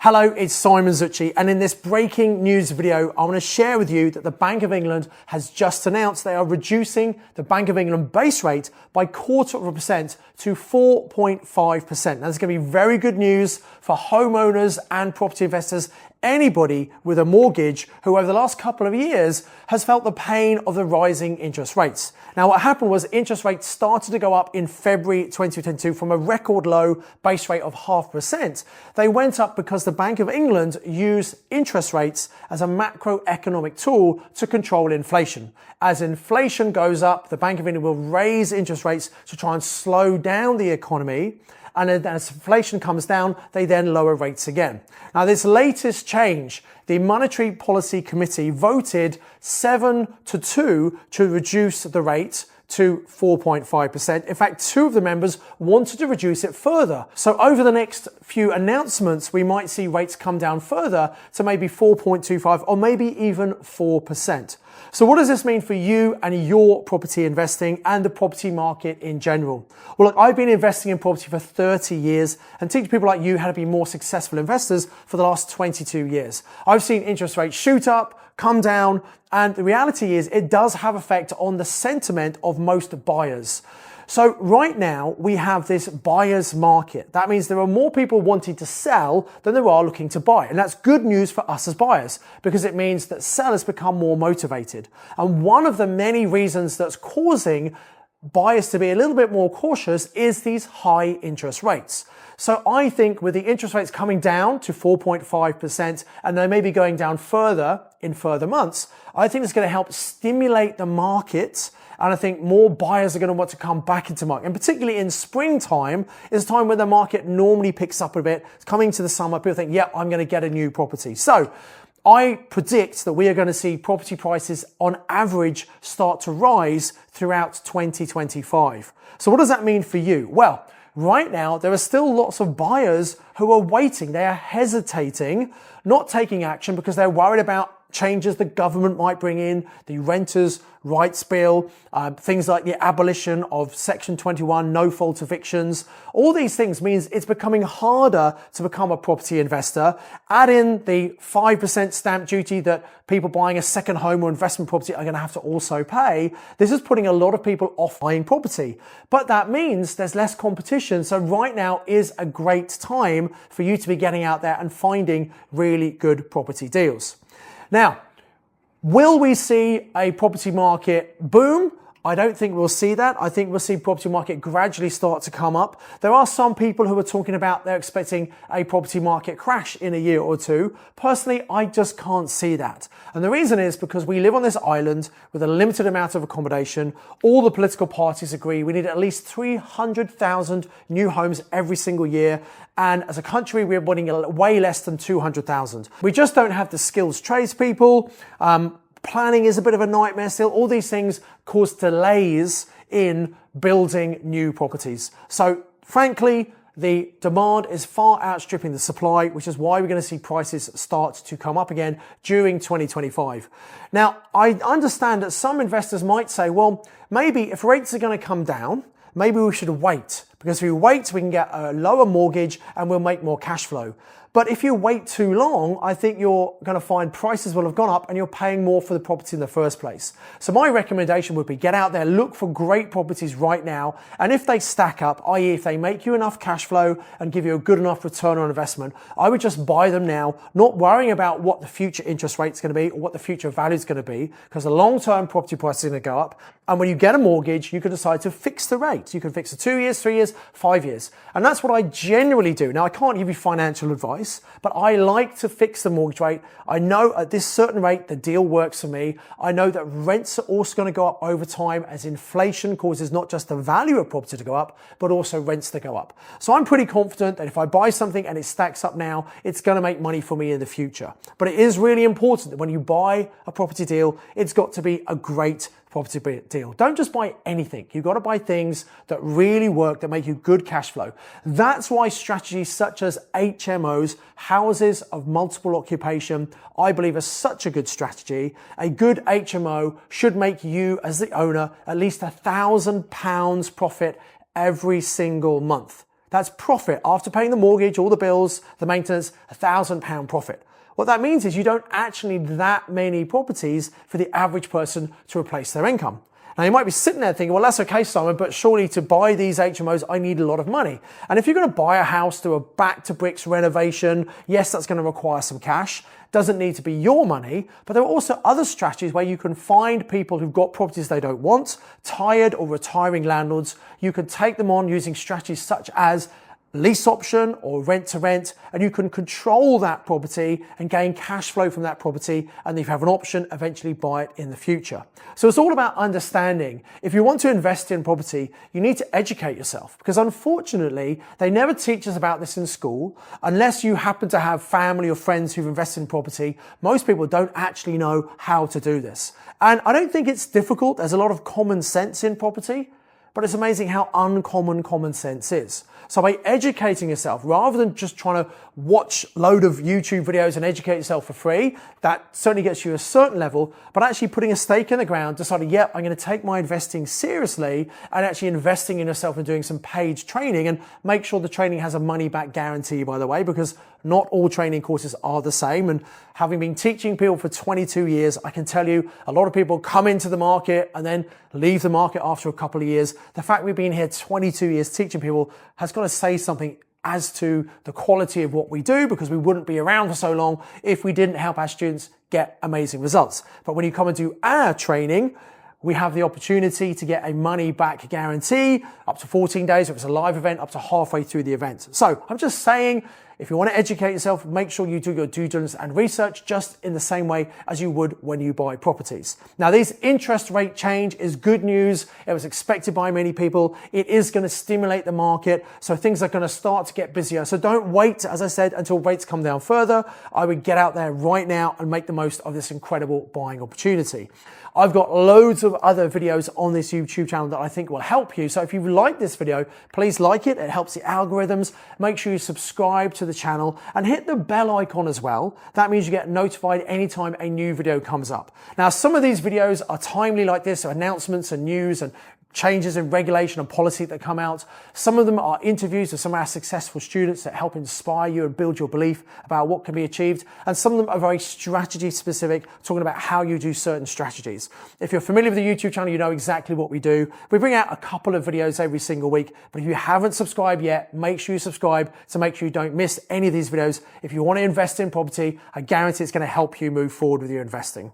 Hello, it's Simon Zutshi, and in this breaking news video, I want to share with you that the Bank of England has just announced they are reducing the Bank of England base rate by 0.25% to 4.5%. Now, this is going to be very good news for homeowners and property investors, anybody with a mortgage who over the last couple of years has felt the pain of the rising interest rates. Now, what happened was interest rates started to go up in February 2022 from a record low base rate of 0.5%. They went up because the Bank of England used interest rates as a macroeconomic tool to control inflation. As inflation goes up, the Bank of England will raise interest rates to try and slow down the economy. And as inflation comes down, they then lower rates again. Now, this latest change, the Monetary Policy Committee voted 7-2 to reduce the rate to 4.5%. In fact, two of the members wanted to reduce it further. So over the next few announcements, we might see rates come down further to maybe 4.25 or maybe even 4%. So what does this mean for you and your property investing and the property market in general? Well, look, I've been investing in property for 30 years and teach people like you how to be more successful investors for the last 22 years. I've seen interest rates shoot up, come down, and the reality is it does have effect on the sentiment of most buyers. So right now we have this buyer's market. That means there are more people wanting to sell than there are looking to buy. And that's good news for us as buyers because it means that sellers become more motivated. And one of the many reasons that's causing buyers to be a little bit more cautious is these high interest rates. So I think with the interest rates coming down to 4.5% and they may be going down further in further months, I think it's going to help stimulate the market. And I think more buyers are going to want to come back into market. And particularly in springtime is a time when the market normally picks up a bit. It's coming to the summer. People think, yeah, I'm going to get a new property. So I predict that we are going to see property prices on average start to rise throughout 2025. So what does that mean for you? Well, right now, there are still lots of buyers who are waiting. They are hesitating, not taking action because they're worried about changes the government might bring in, the renters' rights bill, things like the abolition of Section 21, no-fault evictions. All these things means it's becoming harder to become a property investor. Add in the 5% stamp duty that people buying a second home or investment property are going to have to also pay. This is putting a lot of people off buying property. But that means there's less competition. So right now is a great time for you to be getting out there and finding really good property deals. Now, will we see a property market boom? I don't think we'll see that. I think we'll see property market gradually start to come up. There are some people who are talking about they're expecting a property market crash in a year or two. Personally, I just can't see that. And the reason is because we live on this island with a limited amount of accommodation. All the political parties agree we need at least 300,000 new homes every single year. And as a country, we're wanting way less than 200,000. We just don't have the skills tradespeople. Planning is a bit of a nightmare still. All these things cause delays in building new properties. So frankly, the demand is far outstripping the supply, which is why we're going to see prices start to come up again during 2025. Now, I understand that some investors might say, well, maybe if rates are going to come down, maybe we should wait. Because if we wait, we can get a lower mortgage and we'll make more cash flow. But if you wait too long, I think you're going to find prices will have gone up and you're paying more for the property in the first place. So my recommendation would be get out there, look for great properties right now. And if they stack up, i.e. if they make you enough cash flow and give you a good enough return on investment, I would just buy them now, not worrying about what the future interest rate is going to be or what the future value is going to be, because the long-term property price is going to go up. And when you get a mortgage, you can decide to fix the rate. You can fix it 2 years, 3 years, 5 years. And that's what I generally do. Now, I can't give you financial advice, but I like to fix the mortgage rate. I know at this certain rate, the deal works for me. I know that rents are also going to go up over time as inflation causes not just the value of property to go up, but also rents to go up. So I'm pretty confident that if I buy something and it stacks up now, it's going to make money for me in the future. But it is really important that when you buy a property deal, it's got to be a great property deal. Don't just buy anything. You've got to buy things that really work, that make you good cash flow. That's why strategies such as HMOs, houses of multiple occupation, I believe are such a good strategy. A good HMO should make you as the owner at least £1,000 profit every single month. That's profit after paying the mortgage, all the bills, the maintenance, £1,000 profit. What that means is you don't actually need that many properties for the average person to replace their income. Now you might be sitting there thinking, well, that's okay, Simon, but surely to buy these HMOs, I need a lot of money. And if you're going to buy a house through a back to bricks renovation, yes, that's going to require some cash. Doesn't need to be your money, but there are also other strategies where you can find people who've got properties they don't want, tired or retiring landlords. You can take them on using strategies such as lease option or rent to rent, and you can control that property and gain cash flow from that property, and if you have an option, eventually buy it in the future. So it's all about understanding. If you want to invest in property, you need to educate yourself, because unfortunately, they never teach us about this in school. Unless you happen to have family or friends who've invested in property, most people don't actually know how to do this. And I don't think it's difficult. There's a lot of common sense in property, but it's amazing how uncommon common sense is. So by educating yourself, rather than just trying to watch a load of YouTube videos and educate yourself for free, that certainly gets you a certain level, but actually putting a stake in the ground, deciding, yep, I'm going to take my investing seriously and actually investing in yourself and doing some paid training, and make sure the training has a money back guarantee, by the way, because not all training courses are the same. And having been teaching people for 22 years, I can tell you a lot of people come into the market and then leave the market after a couple of years. The fact we've been here 22 years teaching people has got to say something as to the quality of what we do, because we wouldn't be around for so long if we didn't help our students get amazing results. But when you come and do our training, we have the opportunity to get a money back guarantee up to 14 days. If it's a live event, up to halfway through the event. So I'm just saying, if you want to educate yourself, make sure you do your due diligence and research just in the same way as you would when you buy properties. Now, this interest rate change is good news. It was expected by many people. It is going to stimulate the market, so things are going to start to get busier. So don't wait, as I said, until rates come down further. I would get out there right now and make the most of this incredible buying opportunity. I've got loads of other videos on this YouTube channel that I think will help you. So if you like this video, please like it. It helps the algorithms. Make sure you subscribe to the channel and hit the bell icon as well. That means you get notified anytime a new video comes up. Now, some of these videos are timely like this, so announcements and news and changes in regulation and policy that come out. Some of them are interviews of some of our successful students that help inspire you and build your belief about what can be achieved. And some of them are very strategy specific, talking about how you do certain strategies. If you're familiar with the YouTube channel, you know exactly what we do. We bring out a couple of videos every single week, but if you haven't subscribed yet, make sure you subscribe to make sure you don't miss any of these videos. If you want to invest in property, I guarantee it's going to help you move forward with your investing.